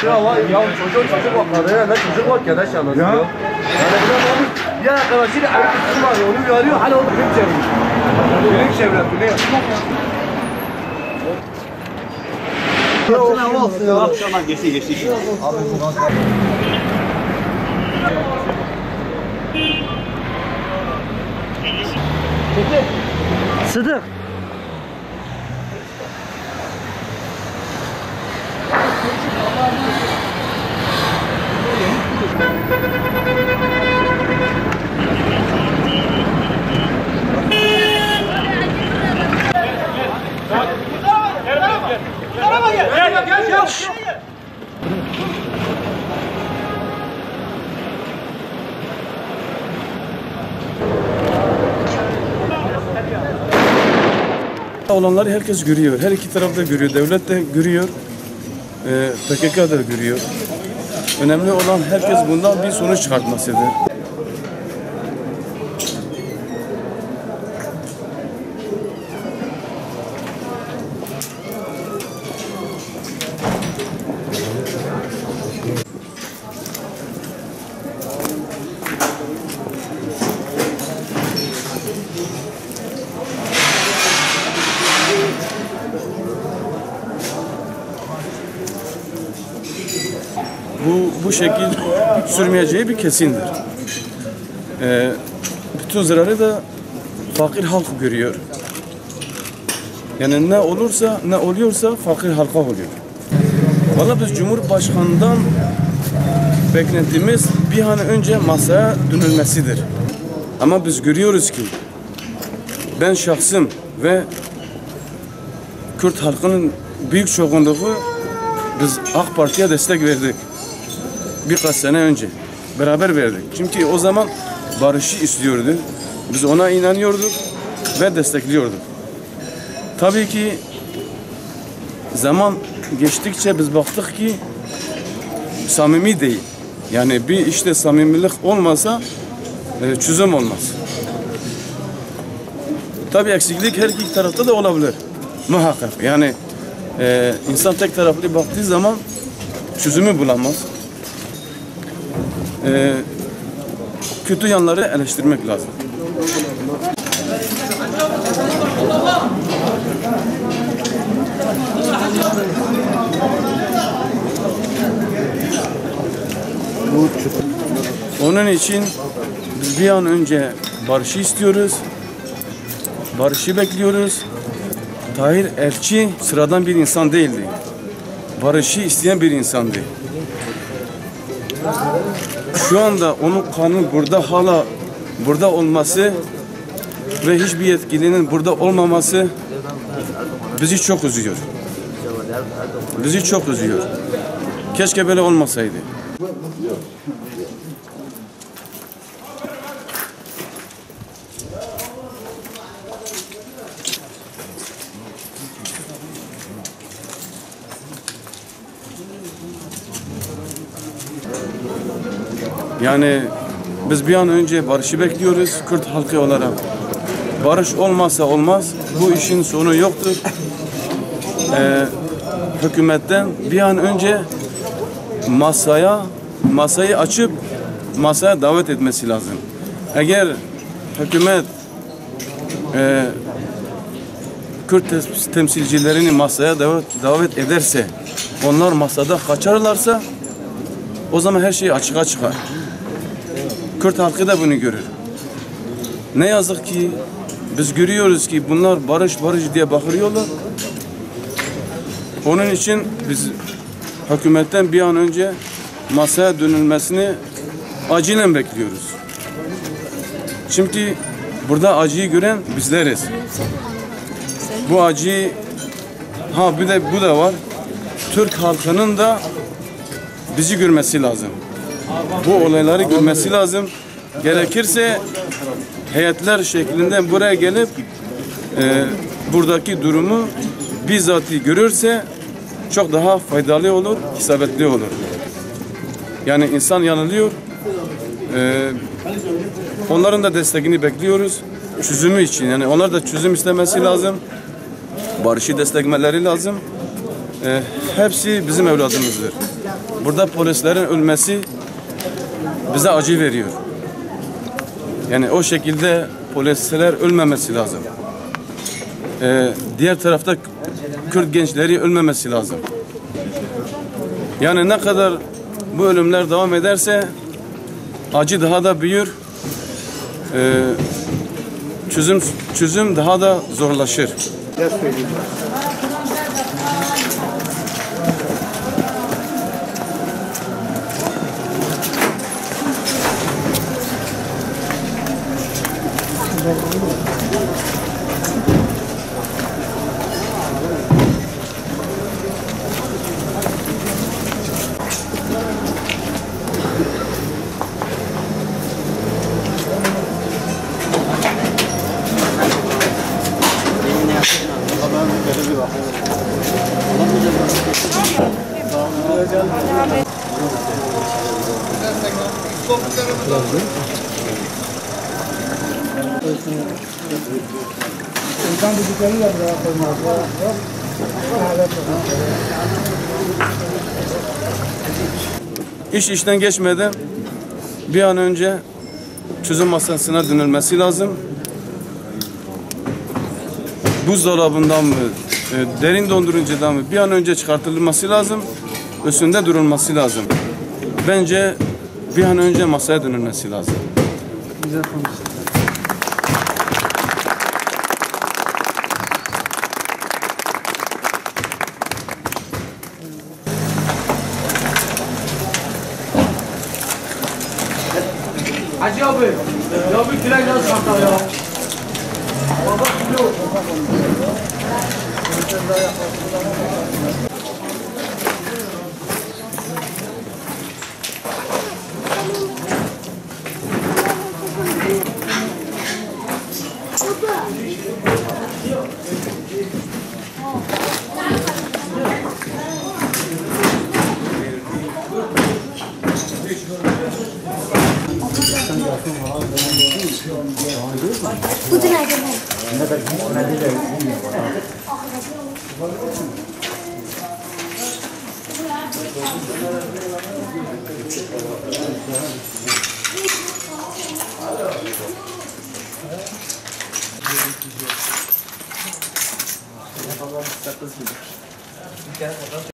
Ya var ya çocuk var ya ne çocuk var arkadaş anlatıyor. Yani bir arkadaşıyla arkadaşı var onu uyarıyor hala o film çeviriyor. Film çeviriyor. Fırtına olsun ya. Akşama geçti. Abi Sıdık. Gel. Olanları herkes görüyor. Her iki taraf da görüyor. Devlet de görüyor. PKK da görüyor. Önemli olan herkes bundan bir sonuç çıkartmasıdır. Bu şekil sürmeyeceği bir kesindir. Bütün zararı da fakir halk görüyor. Yani ne oluyorsa fakir halka oluyor. Vallahi biz Cumhurbaşkanı'ndan beklentimiz bir an önce masaya dönülmesidir. Ama biz görüyoruz ki ben şahsım ve Kürt halkının büyük çoğunluğu biz AK Parti'ye destek verdik. Birkaç sene önce beraber verdik. Çünkü o zaman barışı istiyordu. Biz ona inanıyorduk ve destekliyorduk. Tabii ki zaman geçtikçe biz baktık ki samimi değil. Yani bir işte samimilik olmasa çözüm olmaz. Tabii eksiklik her iki tarafta da olabilir. Muhakkak. Yani insan tek taraflı baktığı zaman çözümü bulamaz. Kötü yanları eleştirmek lazım. Onun için biz bir an önce barışı istiyoruz. Barışı bekliyoruz. Tahir Elçi sıradan bir insan değildi. Barışı isteyen bir insandı. Şu anda onun kanı hala burada olması ve hiçbir yetkilinin burada olmaması bizi çok üzüyor. Bizi çok üzüyor. Keşke böyle olmasaydı. Yani biz bir an önce barışı bekliyoruz Kürt halkı olarak. Barış olmazsa olmaz. Bu işin sonu yoktur. Hükümetten bir an önce masayı açıp masaya davet etmesi lazım. Eğer hükümet Kürt temsilcilerini masaya davet ederse, onlar masada kaçarlarsa o zaman her şey açığa çıkar. Kürt halkı da bunu görür. Ne yazık ki biz görüyoruz ki bunlar barış diye bağırıyorlar. Onun için biz hükümetten bir an önce masaya dönülmesini acilen bekliyoruz. Çünkü burada acıyı gören bizleriz. Bu acıyı bu da var. Türk halkının da bizi görmesi lazım. Bu olayları görmesi lazım. Gerekirse heyetler şeklinde buraya gelip buradaki durumu bizzatı görürse çok daha faydalı olur, isabetli olur. Yani insan yanılıyor. Onların da desteğini bekliyoruz. Çözümü için. Yani onlar da çözüm istemesi lazım. Barışı desteklemeleri lazım. Hepsi bizim evladımızdır. burada polislerin ölmesi bize acı veriyor. Yani o şekilde polisler ölmemesi lazım. Diğer tarafta Kürt gençleri ölmemesi lazım. Yani ne kadar bu ölümler devam ederse acı daha da büyür. Çözüm daha da zorlaşır. İş işten geçmeden bir an önce çözüm masasına dönülmesi lazım. Buzdolabından mı, derin dondurucudan mı bir an önce çıkartılması lazım. Üstünde durulması lazım. Bence bir an önce masaya dönülmesi lazım. Güzel konuştun. Hacı abi, ya bir direkt nasıl kalkar ya? Baba gidiyor. Bu da nerede?